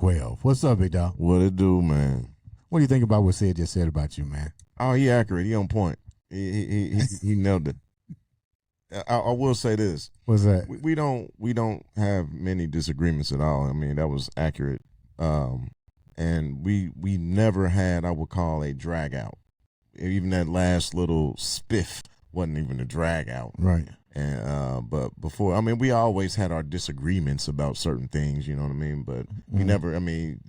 12. What's up, big dog? What it do, man? What do you think about what Sid just said about you, man? Oh, he accurate. He on point. He nailed it. I will say this. What's that? We don't have many disagreements at all. I mean, that was accurate. And we never had, I would call, a drag out. Even that last little spiff wasn't even a drag out. Right. And but before, I mean, we always had our disagreements about certain things, you know what I mean? But we never, I mean,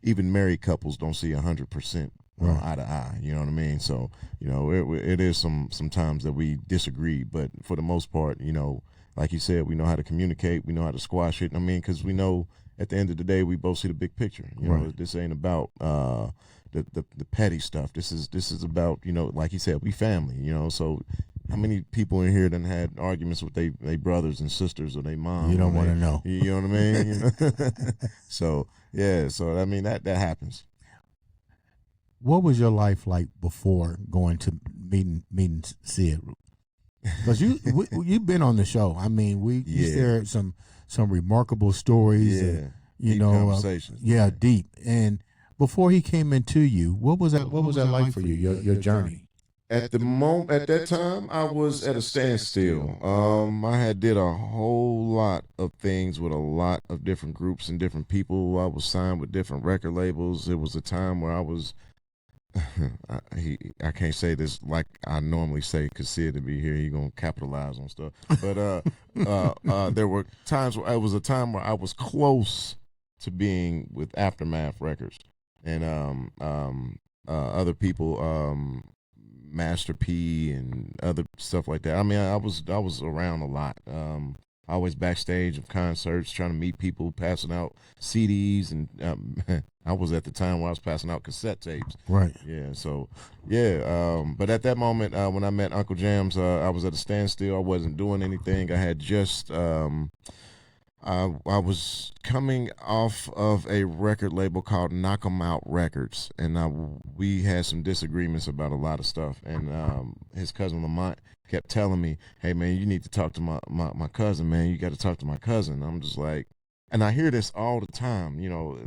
even married couples don't see 100% eye to eye, you know what I mean? So, you know, it is some times that we disagree, but for the most part, you know, like you said, we know how to communicate, we know how to squash it. I mean, because we know at the end of the day, we both see the big picture. You know, this ain't about the petty stuff. This is about, you know, like you said, we family, you know. So how many people in here done had arguments with they brothers and sisters or they mom? You don't want to know. You know what I mean? You know? So yeah, so I mean that happens. What was your life like before going to meeting Sid? Because you've been on the show. I mean, you shared some remarkable stories. Yeah, and, you deep know, conversations. Deep. And before he came into you, what was that like for you? Your journey. At that time, I was at a standstill. I had did a whole lot of things with a lot of different groups and different people. I was signed with different record labels. It was a time where I was. I can't say this like I normally say because Sid to be here, he gonna capitalize on stuff. But there were times where it was a time where I was close to being with Aftermath Records and other people, Master P and other stuff like that. I mean, I was around a lot. Always backstage of concerts, trying to meet people, passing out CDs, and I was at the time where I was passing out cassette tapes. Right. Yeah. So, yeah. But at that moment, when I met UncleJamz, I was at a standstill. I wasn't doing anything. I had just, I was coming off of a record label called Knock 'Em Out Records, and we had some disagreements about a lot of stuff. And his cousin Lamont kept telling me, "Hey man, you need to talk to my cousin, man. You got to talk to my cousin." I'm just like, and I hear this all the time. You know,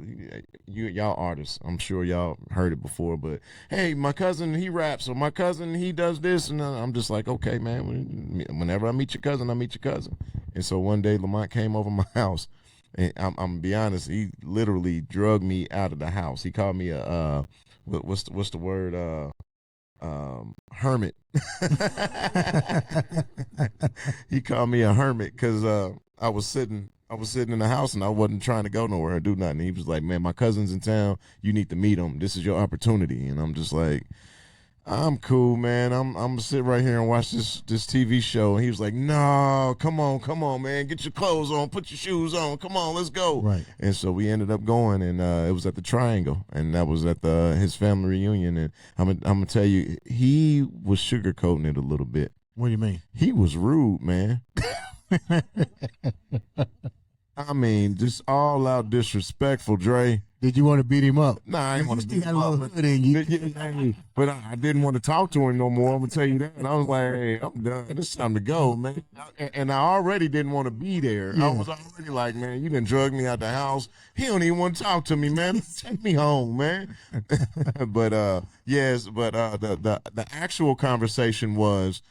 y'all artists, I'm sure y'all heard it before, but hey, my cousin he raps, or my cousin he does this, and I'm just like, okay, man. Whenever I meet your cousin, I meet your cousin. And so one day Lamont came over my house, and I'm gonna be honest, he literally drugged me out of the house. He called me a what's the word? Hermit. He called me a hermit because I was sitting in the house and I wasn't trying to go nowhere or do nothing. He was like, "Man, my cousin's in town. You need to meet him. This is your opportunity." And I'm just like, "I'm cool, man. I'm gonna sit right here and watch this TV show." And he was like, "No, come on, man. Get your clothes on, put your shoes on. Come on, let's go." Right. And so we ended up going, and it was at the Triangle, and that was at his family reunion. And I'm gonna tell you, he was sugarcoating it a little bit. What do you mean? He was rude, man. I mean, just all out disrespectful, Dre. Did you want to beat him up? Nah, I didn't want to beat him up. But I didn't want to talk to him no more. I'm gonna tell you that. And I was like, "Hey, I'm done. It's time to go, man." And I already didn't want to be there. Yeah. I was already like, "Man, you done drugged me out the house. He don't even want to talk to me, man. Take me home, man." But yes, but the actual conversation was.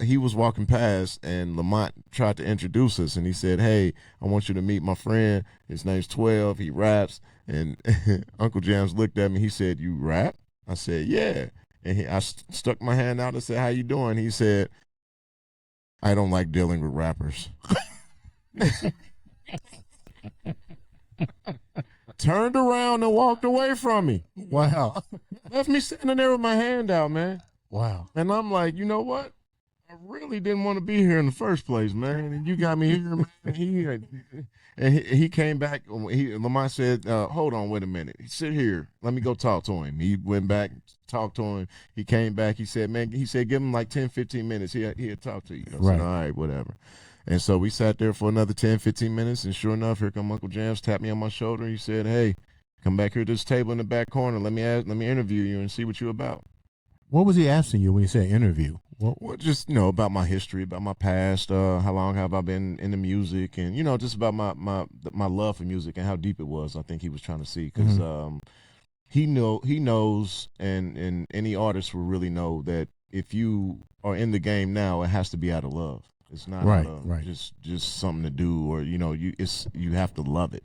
He was walking past and Lamont tried to introduce us and he said, "Hey, I want you to meet my friend. His name's 12. He raps." And UncleJamz looked at me. He said, "You rap?" I said, "Yeah." And I stuck my hand out and said, "How you doing?" He said, "I don't like dealing with rappers." Turned around and walked away from me. Wow. Left me sitting there with my hand out, man. Wow. And I'm like, you know what? I really didn't want to be here in the first place, man. And you got me here, man. He came back. Lamont said, "Hold on, wait a minute. Sit here. Let me go talk to him." He went back, talked to him. He came back. He said, "Man," he said, "give him like 10, 15 minutes. He'll talk to you." I said, "All right, whatever." And so we sat there for another 10, 15 minutes. And sure enough, here come UncleJamz, tapped me on my shoulder. He said, "Hey, come back here to this table in the back corner. Let me interview you and see what you're about." What was he asking you when he said interview? Well, just about my history, about my past, how long have I been into music, and just about my love for music and how deep it was. I think he was trying to see because he knows, and any artist will really know that if you are in the game now, it has to be out of love. It's not just something to do, or you have to love it,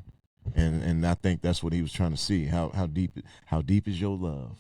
and I think that's what he was trying to see. How deep is your love?